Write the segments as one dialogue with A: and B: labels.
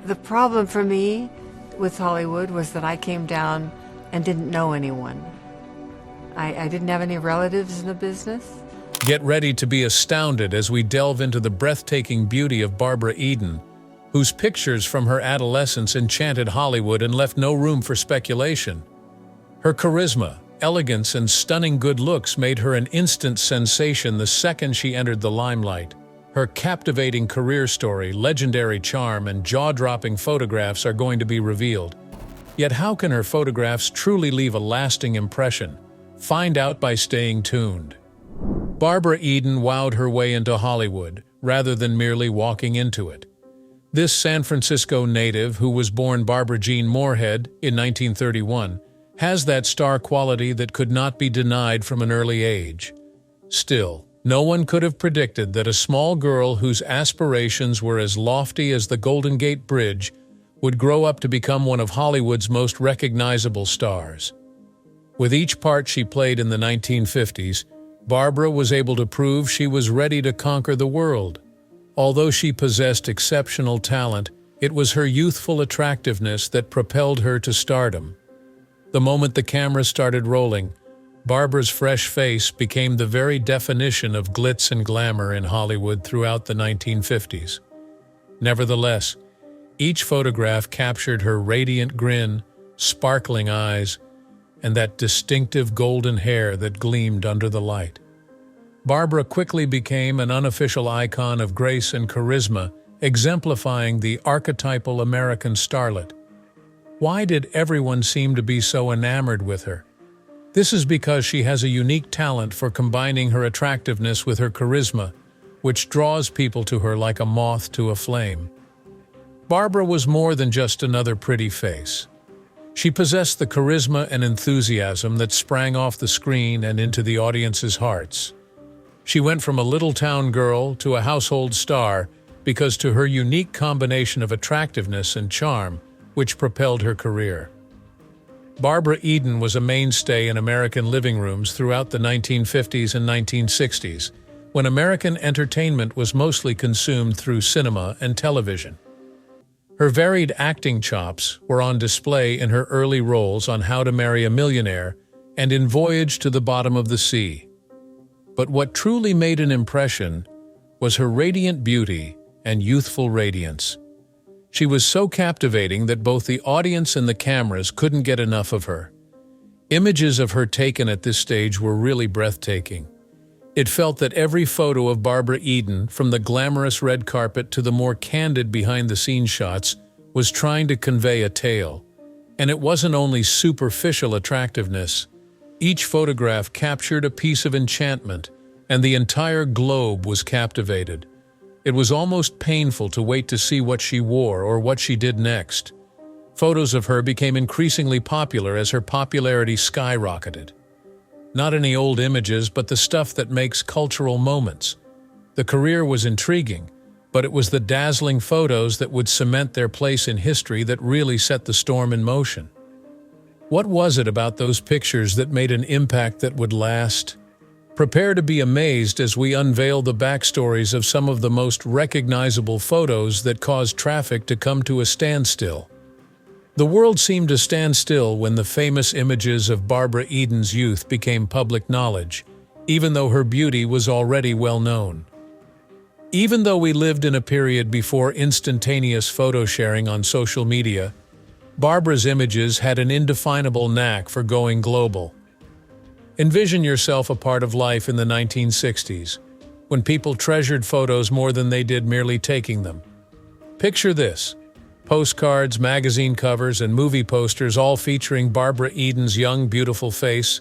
A: The problem for me with Hollywood was that I came down and didn't know anyone. I didn't have any relatives in the business.
B: Get ready to be astounded as we delve into the breathtaking beauty of Barbara Eden, whose pictures from her adolescence enchanted Hollywood and left no room for speculation. Her charisma, elegance, and stunning good looks made her an instant sensation the second she entered the limelight. Her captivating career story, legendary charm, and jaw-dropping photographs are going to be revealed. Yet how can her photographs truly leave a lasting impression? Find out by staying tuned. Barbara Eden wowed her way into Hollywood, rather than merely walking into it. This San Francisco native, who was born Barbara Jean Moorhead in 1931, has that star quality that could not be denied from an early age. Still, no one could have predicted that a small girl whose aspirations were as lofty as the Golden Gate Bridge would grow up to become one of Hollywood's most recognizable stars. With each part she played in the 1950s, Barbara was able to prove she was ready to conquer the world. Although she possessed exceptional talent, it was her youthful attractiveness that propelled her to stardom. The moment the camera started rolling, Barbara's fresh face became the very definition of glitz and glamour in Hollywood throughout the 1950s. Nevertheless, each photograph captured her radiant grin, sparkling eyes, and that distinctive golden hair that gleamed under the light. Barbara quickly became an unofficial icon of grace and charisma, exemplifying the archetypal American starlet. Why did everyone seem to be so enamored with her? This is because she has a unique talent for combining her attractiveness with her charisma, which draws people to her like a moth to a flame. Barbara was more than just another pretty face. She possessed the charisma and enthusiasm that sprang off the screen and into the audience's hearts. She went from a little-town girl to a household star because to her unique combination of attractiveness and charm, which propelled her career. Barbara Eden was a mainstay in American living rooms throughout the 1950s and 1960s, when American entertainment was mostly consumed through cinema and television. Her varied acting chops were on display in her early roles on How to Marry a Millionaire and in Voyage to the Bottom of the Sea. But what truly made an impression was her radiant beauty and youthful radiance. She was so captivating that both the audience and the cameras couldn't get enough of her. Images of her taken at this stage were really breathtaking. It felt that every photo of Barbara Eden, from the glamorous red carpet to the more candid behind-the-scenes shots, was trying to convey a tale. And it wasn't only superficial attractiveness. Each photograph captured a piece of enchantment, and the entire globe was captivated. It was almost painful to wait to see what she wore or what she did next. Photos of her became increasingly popular as her popularity skyrocketed. Not any old images, but the stuff that makes cultural moments. The career was intriguing, but it was the dazzling photos that would cement their place in history that really set the storm in motion. What was it about those pictures that made an impact that would last? Prepare to be amazed as we unveil the backstories of some of the most recognizable photos that caused traffic to come to a standstill. The world seemed to stand still when the famous images of Barbara Eden's youth became public knowledge, even though her beauty was already well known. Even though we lived in a period before instantaneous photo sharing on social media, Barbara's images had an indefinable knack for going global. Envision yourself a part of life in the 1960s, when people treasured photos more than they did merely taking them. Picture this: postcards, magazine covers, and movie posters all featuring Barbara Eden's young, beautiful face,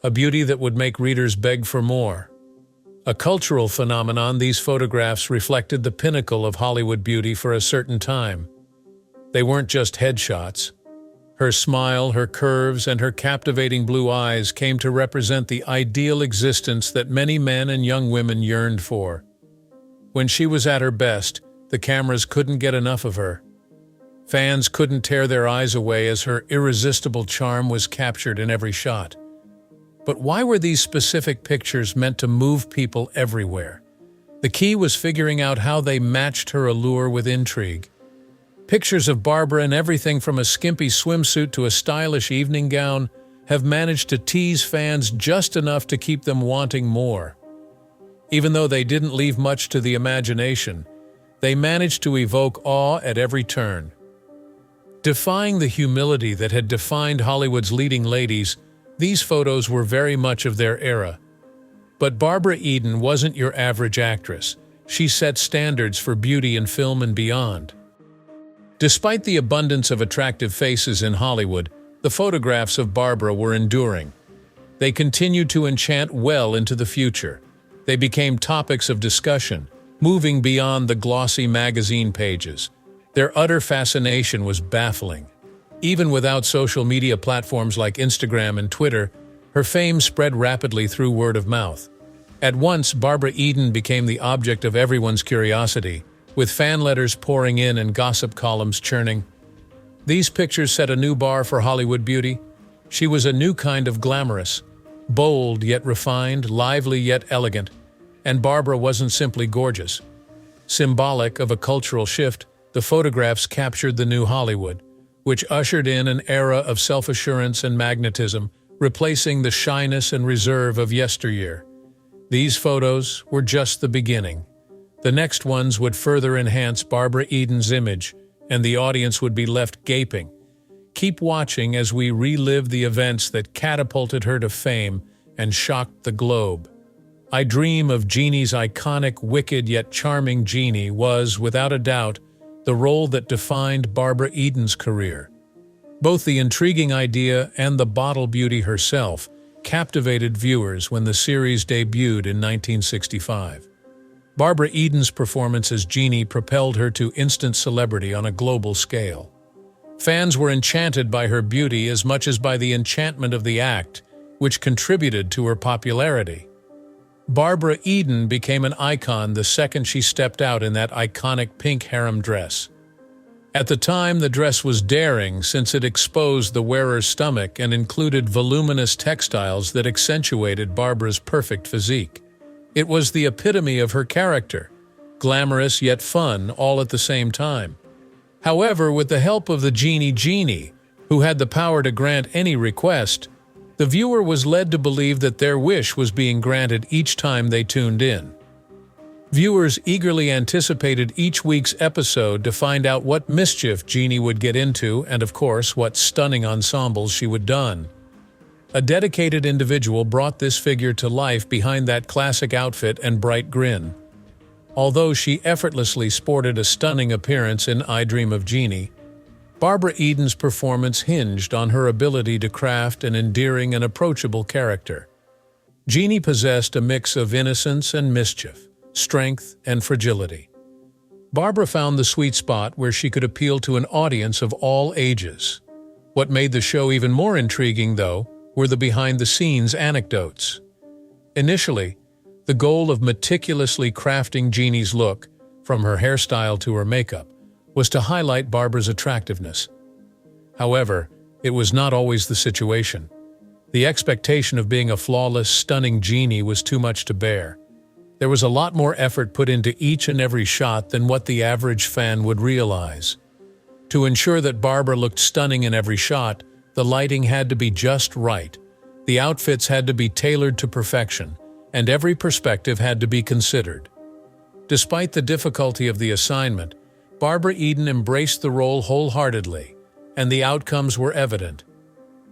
B: a beauty that would make readers beg for more. A cultural phenomenon, these photographs reflected the pinnacle of Hollywood beauty for a certain time. They weren't just headshots. Her smile, her curves, and her captivating blue eyes came to represent the ideal existence that many men and young women yearned for. When she was at her best, the cameras couldn't get enough of her. Fans couldn't tear their eyes away as her irresistible charm was captured in every shot. But why were these specific pictures meant to move people everywhere? The key was figuring out how they matched her allure with intrigue. Pictures of Barbara in everything from a skimpy swimsuit to a stylish evening gown have managed to tease fans just enough to keep them wanting more. Even though they didn't leave much to the imagination, they managed to evoke awe at every turn. Defying the humility that had defined Hollywood's leading ladies, these photos were very much of their era. But Barbara Eden wasn't your average actress. She set standards for beauty in film and beyond. Despite the abundance of attractive faces in Hollywood, the photographs of Barbara were enduring. They continued to enchant well into the future. They became topics of discussion, moving beyond the glossy magazine pages. Their utter fascination was baffling. Even without social media platforms like Instagram and Twitter, her fame spread rapidly through word of mouth. At once, Barbara Eden became the object of everyone's curiosity, with fan letters pouring in and gossip columns churning. These pictures set a new bar for Hollywood beauty. She was a new kind of glamorous, bold yet refined, lively yet elegant. And Barbara wasn't simply gorgeous. Symbolic of a cultural shift, the photographs captured the new Hollywood, which ushered in an era of self-assurance and magnetism, replacing the shyness and reserve of yesteryear. These photos were just the beginning. The next ones would further enhance Barbara Eden's image, and the audience would be left gaping. Keep watching as we relive the events that catapulted her to fame and shocked the globe. I Dream of Jeannie's iconic, wicked yet charming Jeannie was, without a doubt, the role that defined Barbara Eden's career. Both the intriguing idea and the bottle beauty herself captivated viewers when the series debuted in 1965. Barbara Eden's performance as Jeannie propelled her to instant celebrity on a global scale. Fans were enchanted by her beauty as much as by the enchantment of the act, which contributed to her popularity. Barbara Eden became an icon the second she stepped out in that iconic pink harem dress. At the time, the dress was daring since it exposed the wearer's stomach and included voluminous textiles that accentuated Barbara's perfect physique. It was the epitome of her character, glamorous yet fun all at the same time. However, with the help of the Genie, who had the power to grant any request, the viewer was led to believe that their wish was being granted each time they tuned in. Viewers eagerly anticipated each week's episode to find out what mischief Jeannie would get into and, of course, what stunning ensembles she would don. A dedicated individual brought this figure to life behind that classic outfit and bright grin. Although she effortlessly sported a stunning appearance in I Dream of Jeannie, Barbara Eden's performance hinged on her ability to craft an endearing and approachable character. Jeannie possessed a mix of innocence and mischief, strength and fragility. Barbara found the sweet spot where she could appeal to an audience of all ages. What made the show even more intriguing, though, were the behind-the-scenes anecdotes. Initially, the goal of meticulously crafting Jeannie's look, from her hairstyle to her makeup, was to highlight Barbara's attractiveness. However, it was not always the situation. The expectation of being a flawless, stunning Jeannie was too much to bear. There was a lot more effort put into each and every shot than what the average fan would realize. To ensure that Barbara looked stunning in every shot, the lighting had to be just right, the outfits had to be tailored to perfection, and every perspective had to be considered. Despite the difficulty of the assignment, Barbara Eden embraced the role wholeheartedly, and the outcomes were evident.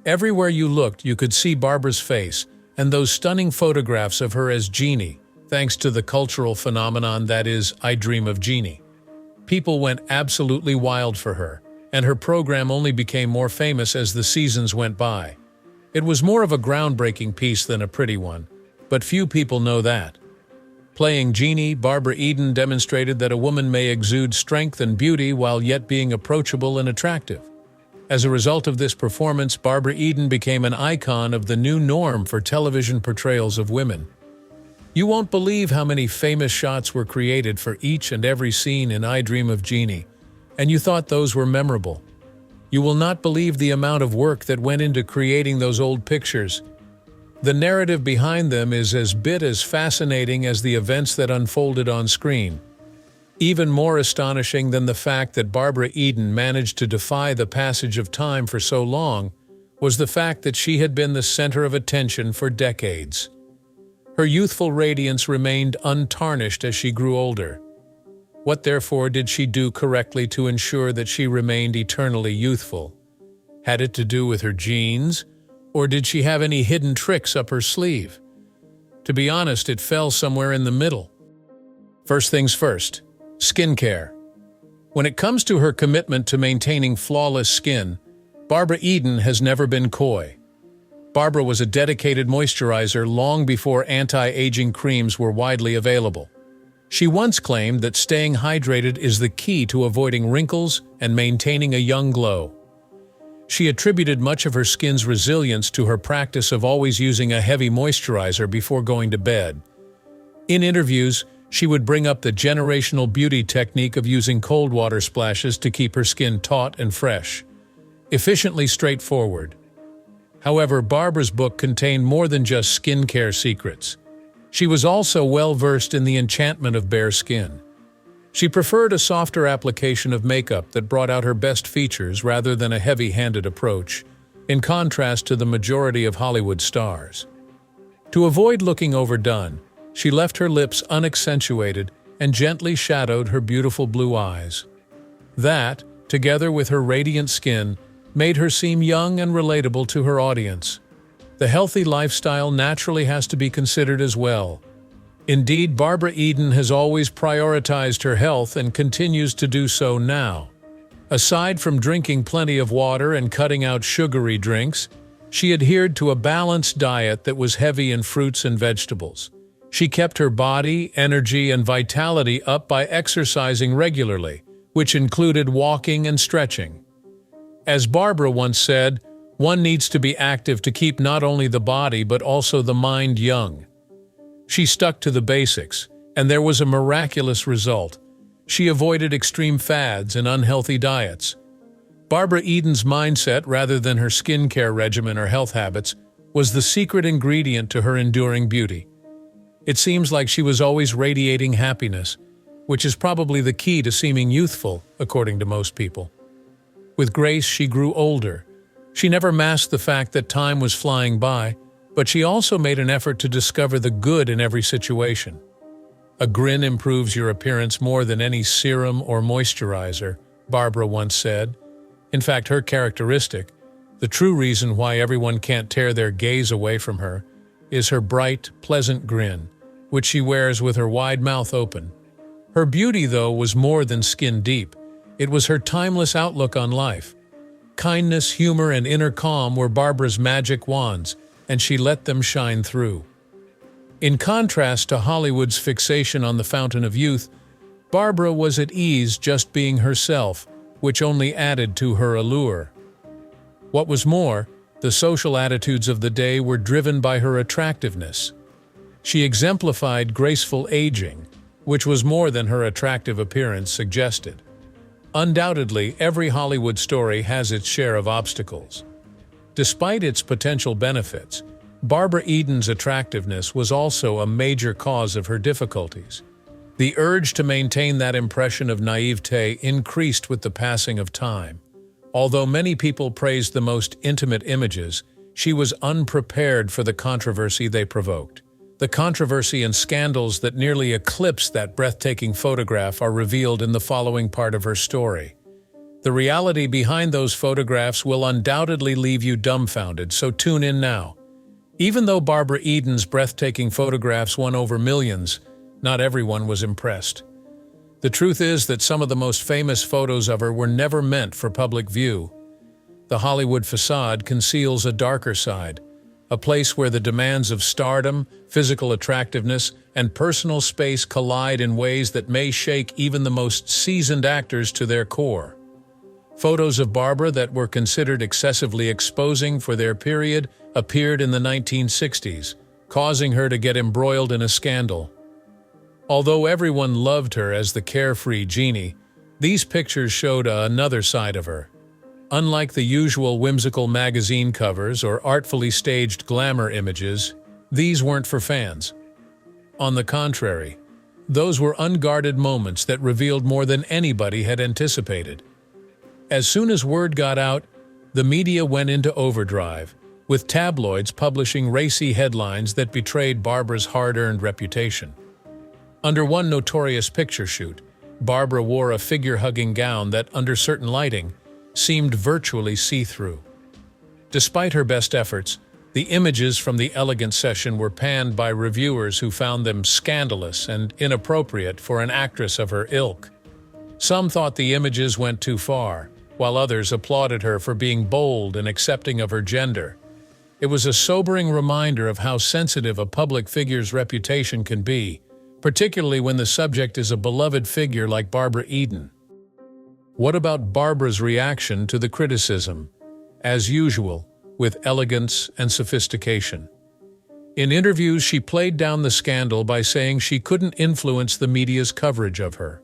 B: Everywhere you looked, you could see Barbara's face and those stunning photographs of her as Jeannie, thanks to the cultural phenomenon that is I Dream of Jeannie. People went absolutely wild for her, and her program only became more famous as the seasons went by. It was more of a groundbreaking piece than a pretty one, but few people know that. Playing Jeannie, Barbara Eden demonstrated that a woman may exude strength and beauty while yet being approachable and attractive. As a result of this performance, Barbara Eden became an icon of the new norm for television portrayals of women. You won't believe how many famous shots were created for each and every scene in I Dream of Jeannie, and you thought those were memorable. You will not believe the amount of work that went into creating those old pictures. The narrative behind them is as fascinating as the events that unfolded on screen. Even more astonishing than the fact that Barbara Eden managed to defy the passage of time for so long was the fact that she had been the center of attention for decades. Her youthful radiance remained untarnished as she grew older. What therefore did she do correctly to ensure that she remained eternally youthful? Had it to do with her genes, or did she have any hidden tricks up her sleeve? To be honest, it fell somewhere in the middle. First things first, skincare. When it comes to her commitment to maintaining flawless skin, Barbara Eden has never been coy. Barbara was a dedicated moisturizer long before anti-aging creams were widely available. She once claimed that staying hydrated is the key to avoiding wrinkles and maintaining a young glow. She attributed much of her skin's resilience to her practice of always using a heavy moisturizer before going to bed. In interviews, she would bring up the generational beauty technique of using cold water splashes to keep her skin taut and fresh. Efficiently straightforward. However, Barbara's book contained more than just skincare secrets. She was also well-versed in the enchantment of bare skin. She preferred a softer application of makeup that brought out her best features rather than a heavy-handed approach, in contrast to the majority of Hollywood stars. To avoid looking overdone, she left her lips unaccentuated and gently shadowed her beautiful blue eyes. That, together with her radiant skin, made her seem young and relatable to her audience. The healthy lifestyle naturally has to be considered as well. Indeed, Barbara Eden has always prioritized her health and continues to do so now. Aside from drinking plenty of water and cutting out sugary drinks, she adhered to a balanced diet that was heavy in fruits and vegetables. She kept her body, energy, and vitality up by exercising regularly, which included walking and stretching. As Barbara once said, one needs to be active to keep not only the body but also the mind young. She stuck to the basics, and there was a miraculous result. She avoided extreme fads and unhealthy diets. Barbara Eden's mindset, rather than her skincare regimen or health habits, was the secret ingredient to her enduring beauty. It seems like she was always radiating happiness, which is probably the key to seeming youthful, according to most people. With grace, she grew older. She never masked the fact that time was flying by, but she also made an effort to discover the good in every situation. A grin improves your appearance more than any serum or moisturizer, Barbara once said. In fact, her characteristic, the true reason why everyone can't tear their gaze away from her, is her bright, pleasant grin, which she wears with her wide mouth open. Her beauty, though, was more than skin deep. It was her timeless outlook on life. Kindness, humor, and inner calm were Barbara's magic wands, and she let them shine through. In contrast to Hollywood's fixation on the fountain of youth, Barbara was at ease just being herself, which only added to her allure. What was more, the social attitudes of the day were driven by her attractiveness. She exemplified graceful aging, which was more than her attractive appearance suggested. Undoubtedly, every Hollywood story has its share of obstacles. Despite its potential benefits, Barbara Eden's attractiveness was also a major cause of her difficulties. The urge to maintain that impression of naivete increased with the passing of time. Although many people praised the most intimate images, she was unprepared for the controversy they provoked. The controversy and scandals that nearly eclipsed that breathtaking photograph are revealed in the following part of her story. The reality behind those photographs will undoubtedly leave you dumbfounded, so tune in now. Even though Barbara Eden's breathtaking photographs won over millions, not everyone was impressed. The truth is that some of the most famous photos of her were never meant for public view. The Hollywood facade conceals a darker side, a place where the demands of stardom, physical attractiveness, and personal space collide in ways that may shake even the most seasoned actors to their core. Photos of Barbara that were considered excessively exposing for their period appeared in the 1960s, causing her to get embroiled in a scandal. Although everyone loved her as the carefree Jeannie, these pictures showed another side of her. Unlike the usual whimsical magazine covers or artfully staged glamour images, these weren't for fans. On the contrary, those were unguarded moments that revealed more than anybody had anticipated. As soon as word got out, the media went into overdrive, with tabloids publishing racy headlines that betrayed Barbara's hard-earned reputation. Under one notorious picture shoot, Barbara wore a figure-hugging gown that, under certain lighting, seemed virtually see-through. Despite her best efforts, the images from the elegant session were panned by reviewers who found them scandalous and inappropriate for an actress of her ilk. Some thought the images went too far, while others applauded her for being bold and accepting of her gender. It was a sobering reminder of how sensitive a public figure's reputation can be, particularly when the subject is a beloved figure like Barbara Eden. What about Barbara's reaction to the criticism? As usual, with elegance and sophistication. In interviews, she played down the scandal by saying she couldn't influence the media's coverage of her.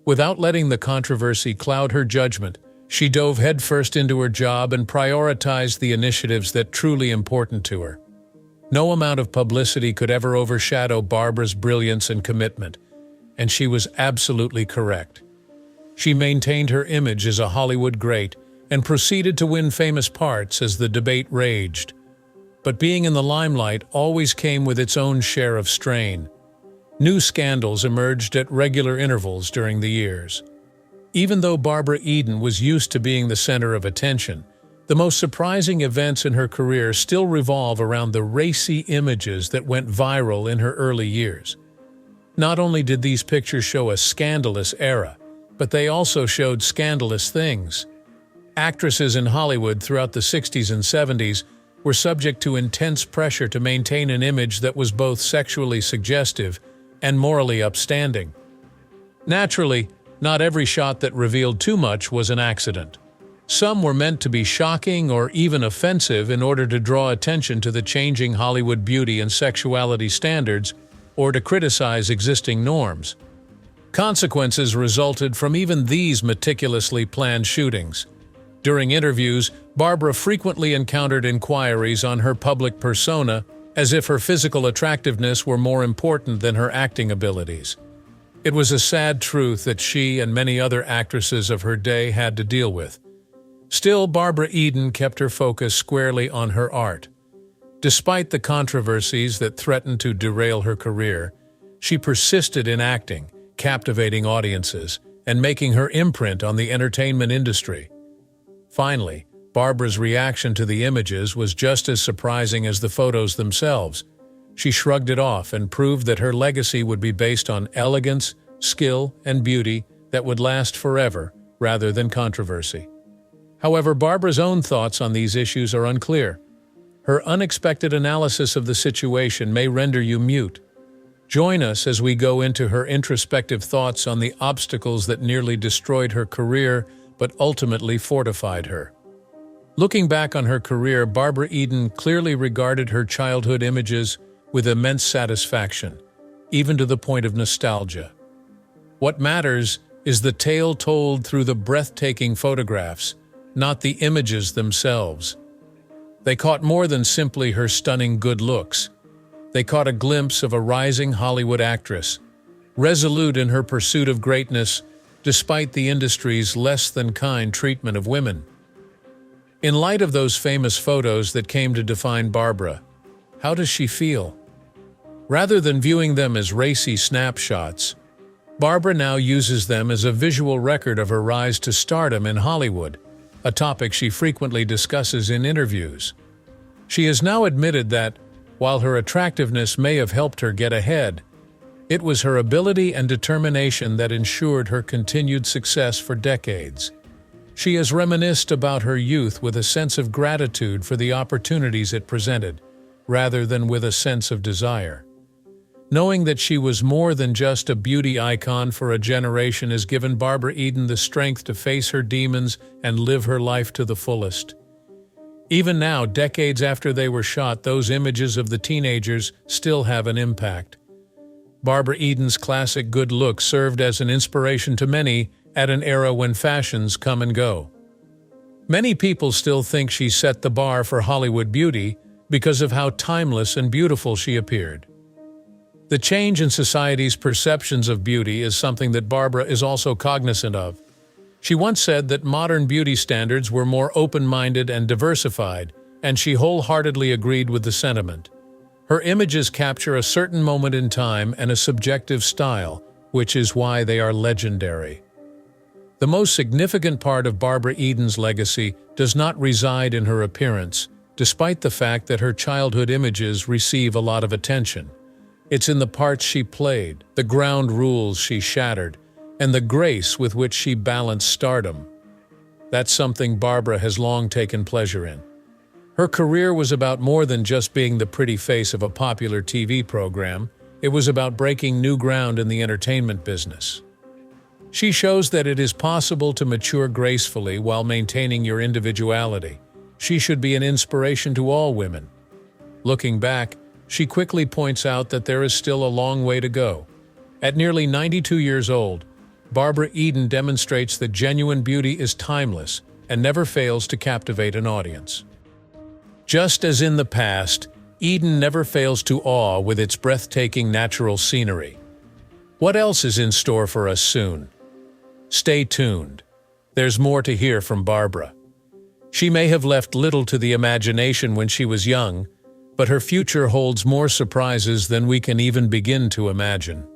B: Without letting the controversy cloud her judgment, she dove headfirst into her job and prioritized the initiatives that truly important to her. No amount of publicity could ever overshadow Barbara's brilliance and commitment, and she was absolutely correct. She maintained her image as a Hollywood great and proceeded to win famous parts as the debate raged. But being in the limelight always came with its own share of strain. New scandals emerged at regular intervals during the years. Even though Barbara Eden was used to being the center of attention, the most surprising events in her career still revolve around the racy images that went viral in her early years. Not only did these pictures show a scandalous era, but they also showed scandalous things. Actresses in Hollywood throughout the 60s and 70s were subject to intense pressure to maintain an image that was both sexually suggestive and morally upstanding. Naturally, not every shot that revealed too much was an accident. Some were meant to be shocking or even offensive in order to draw attention to the changing Hollywood beauty and sexuality standards or to criticize existing norms. Consequences resulted from even these meticulously planned shootings. During interviews, Barbara frequently encountered inquiries on her public persona as if her physical attractiveness were more important than her acting abilities. It was a sad truth that she and many other actresses of her day had to deal with. Still, Barbara Eden kept her focus squarely on her art. Despite the controversies that threatened to derail her career, she persisted in acting, captivating audiences, and making her imprint on the entertainment industry. Finally, Barbara's reaction to the images was just as surprising as the photos themselves. She shrugged it off and proved that her legacy would be based on elegance, skill, and beauty that would last forever, rather than controversy. However, Barbara's own thoughts on these issues are unclear. Her unexpected analysis of the situation may render you mute. Join us as we go into her introspective thoughts on the obstacles that nearly destroyed her career but ultimately fortified her. Looking back on her career, Barbara Eden clearly regarded her childhood images with immense satisfaction, even to the point of nostalgia. What matters is the tale told through the breathtaking photographs, not the images themselves. They caught more than simply her stunning good looks. They caught a glimpse of a rising Hollywood actress, resolute in her pursuit of greatness despite the industry's less-than-kind treatment of women. In light of those famous photos that came to define Barbara, how does she feel? Rather than viewing them as racy snapshots, Barbara now uses them as a visual record of her rise to stardom in Hollywood, a topic she frequently discusses in interviews. She has now admitted that, while her attractiveness may have helped her get ahead, it was her ability and determination that ensured her continued success for decades. She has reminisced about her youth with a sense of gratitude for the opportunities it presented, rather than with a sense of desire. Knowing that she was more than just a beauty icon for a generation has given Barbara Eden the strength to face her demons and live her life to the fullest. Even now, decades after they were shot, those images of the teenagers still have an impact. Barbara Eden's classic good look served as an inspiration to many at an era when fashions come and go. Many people still think she set the bar for Hollywood beauty because of how timeless and beautiful she appeared. The change in society's perceptions of beauty is something that Barbara is also cognizant of. She once said that modern beauty standards were more open-minded and diversified, and she wholeheartedly agreed with the sentiment. Her images capture a certain moment in time and a subjective style, which is why they are legendary. The most significant part of Barbara Eden's legacy does not reside in her appearance, despite the fact that her childhood images receive a lot of attention. It's in the parts she played, the ground rules she shattered, and the grace with which she balanced stardom. That's something Barbara has long taken pleasure in. Her career was about more than just being the pretty face of a popular TV program. It was about breaking new ground in the entertainment business. She shows that it is possible to mature gracefully while maintaining your individuality. She should be an inspiration to all women. Looking back, she quickly points out that there is still a long way to go. At nearly 92 years old, Barbara Eden demonstrates that genuine beauty is timeless and never fails to captivate an audience. Just as in the past, Eden never fails to awe with its breathtaking natural scenery. What else is in store for us soon? Stay tuned. There's more to hear from Barbara. She may have left little to the imagination when she was young, but her future holds more surprises than we can even begin to imagine.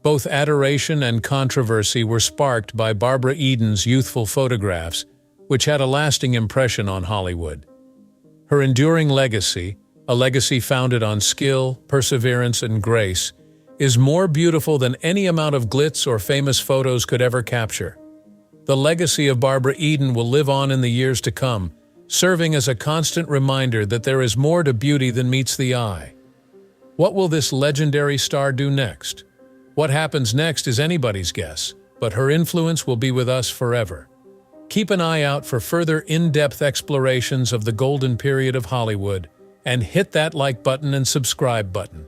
B: Both adoration and controversy were sparked by Barbara Eden's youthful photographs, which had a lasting impression on Hollywood. Her enduring legacy, a legacy founded on skill, perseverance, and grace, is more beautiful than any amount of glitz or famous photos could ever capture. The legacy of Barbara Eden will live on in the years to come, serving as a constant reminder that there is more to beauty than meets the eye. What will this legendary star do next? What happens next is anybody's guess, but her influence will be with us forever. Keep an eye out for further in-depth explorations of the golden period of Hollywood, and hit that like button and subscribe button.